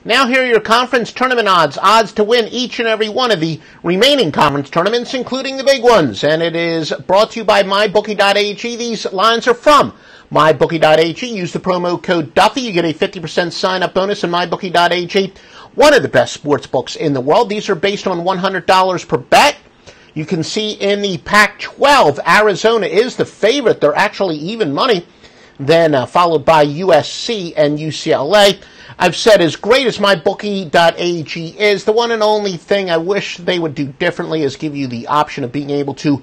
Now here are your conference tournament odds. Odds to win each and every one of the remaining conference tournaments, including the big ones. And it is brought to you by MyBookie.Ag. These lines are from MyBookie.Ag. Use the promo code Duffy. You get a 50% sign-up bonus in MyBookie.Ag. One of the best sports books in the world. These are based on $100 per bet. You can see in the Pac-12, Arizona is the favorite. They're actually even money. Then followed by USC and UCLA. I've said as great as MyBookie.Ag is, the one and only thing I wish they would do differently is give you the option of being able to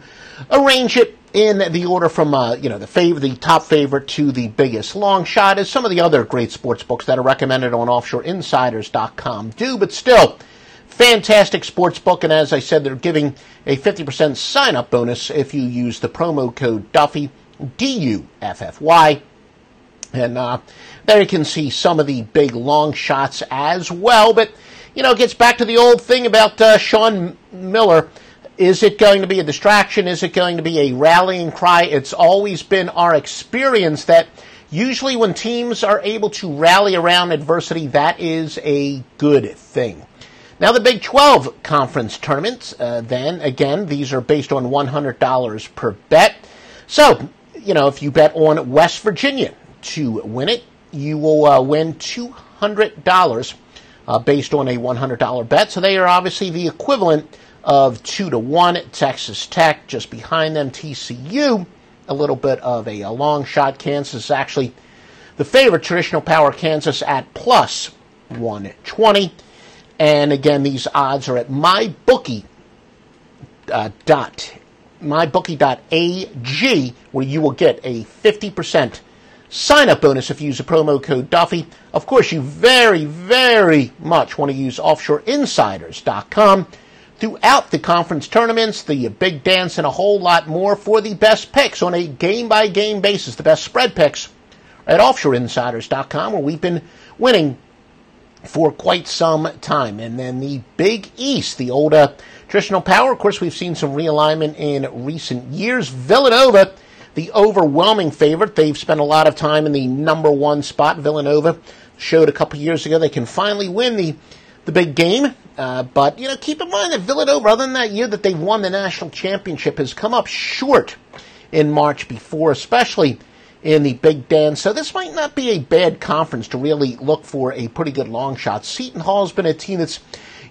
arrange it in the order from the top favorite to the biggest long shot, as some of the other great sports books that are recommended on OffshoreInsiders.com do. But still, fantastic sports book, and as I said, they're giving a 50% sign-up bonus if you use the promo code Duffy, D-U-F-F-Y. And there you can see some of the big long shots as well. But, it gets back to the old thing about Sean Miller. Is it going to be a distraction? Is it going to be a rallying cry? It's always been our experience that usually when teams are able to rally around adversity, that is a good thing. Now, the Big 12 conference tournaments, then, again, these are based on $100 per bet. So, if you bet on West Virginia to win it, you will win $200 based on a $100 bet. So they are obviously the equivalent of 2-1. Texas Tech just behind them. TCU, a little bit of a long shot. Kansas is actually the favorite. Traditional power Kansas at plus 120. And again, these odds are at MyBookie.ag, where you will get a 50% sign-up bonus if you use the promo code Duffy. Of course, you very, very much want to use OffshoreInsiders.com throughout the conference tournaments, the big dance, and a whole lot more for the best picks on a game-by-game basis. The best spread picks at OffshoreInsiders.com, where we've been winning for quite some time. And then the Big East, the old traditional power. Of course, we've seen some realignment in recent years. Villanova, the overwhelming favorite. They've spent a lot of time in the number one spot. Villanova showed a couple years ago they can finally win the big game. But, keep in mind that Villanova, other than that year that they won the national championship, has come up short in March before, especially in the Big Dance. So this might not be a bad conference to really look for a pretty good long shot. Seton Hall's been a team that's,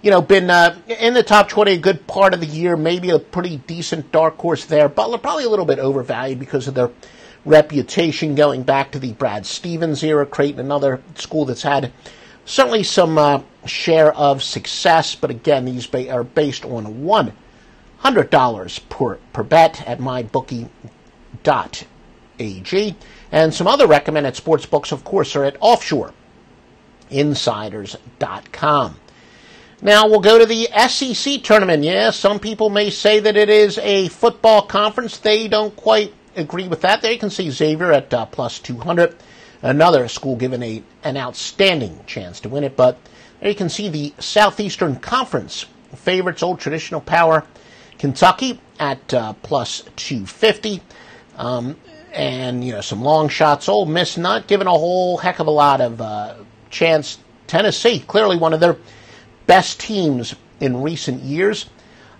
been in the top 20 a good part of the year, maybe a pretty decent dark horse there. Butler probably a little bit overvalued because of their reputation going back to the Brad Stevens era. Creighton, another school that's had certainly some share of success, but again, these are based on $100 per bet at MyBookie.ag. And some other recommended sports books, of course, are at OffshoreInsiders.com. Now we'll go to the SEC tournament. Yeah, some people may say that it is a football conference. They don't quite agree with that. There you can see Xavier at plus 200. Another school given an outstanding chance to win it. But there you can see the Southeastern Conference favorites, old traditional power, Kentucky at plus 250. And, some long shots. Ole Miss not given a whole heck of a lot of chance. Tennessee, clearly one of their best teams in recent years,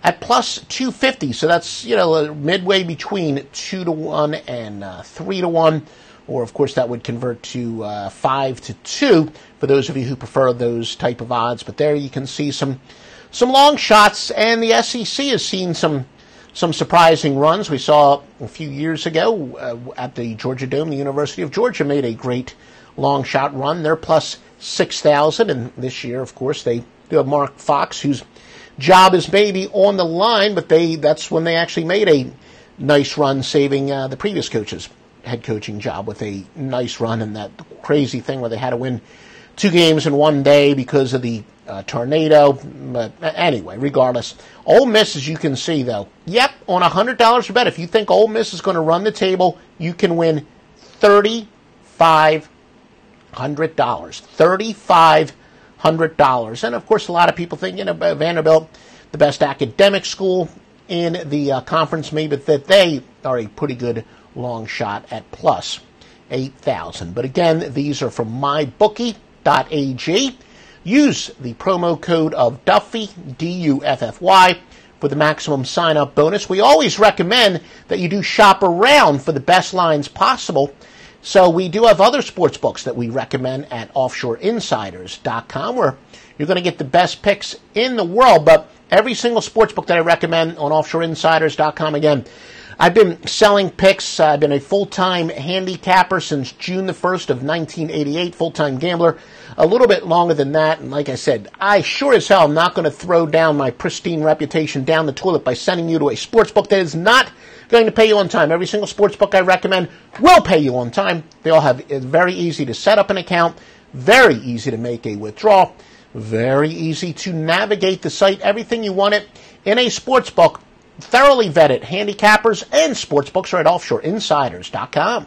at plus 250. So that's, midway between 2-1 and 3-1. Or, of course, that would convert to 5-2 for those of you who prefer those type of odds. But there you can see some long shots, and the SEC has seen some surprising runs. We saw a few years ago at the Georgia Dome, the University of Georgia made a great long shot run. They're plus 6,000, and this year, of course, they do have Mark Fox, whose job is maybe on the line, but that's when they actually made a nice run, saving the previous coach's head coaching job with a nice run, and that crazy thing where they had to win 2 games in one day because of the tornado. But anyway, regardless, Ole Miss, as you can see, though, yep, on $100 per bet, if you think Ole Miss is going to run the table, you can win $3,500. $3,500. And, of course, a lot of people think, Vanderbilt, the best academic school in the conference, maybe that they are a pretty good long shot at plus 8,000. But again, these are from MyBookie.ag. Use the promo code of Duffy, D-U-F-F-Y, for the maximum sign-up bonus. We always recommend that you do shop around for the best lines possible. So we do have other sports books that we recommend at offshoreinsiders.com, where you're going to get the best picks in the world. But every single sports book that I recommend on offshoreinsiders.com, again, I've been selling picks. I've been a full-time handicapper since June the 1st of 1988, full-time gambler. A little bit longer than that, and like I said, I sure as hell am not going to throw down my pristine reputation down the toilet by sending you to a sports book that is not going to pay you on time. Every single sports book I recommend will pay you on time. They all have it's very easy to set up an account, very easy to make a withdrawal, very easy to navigate the site, everything you want it in a sports book. Thoroughly vetted handicappers and sportsbooks are at offshoreinsiders.com.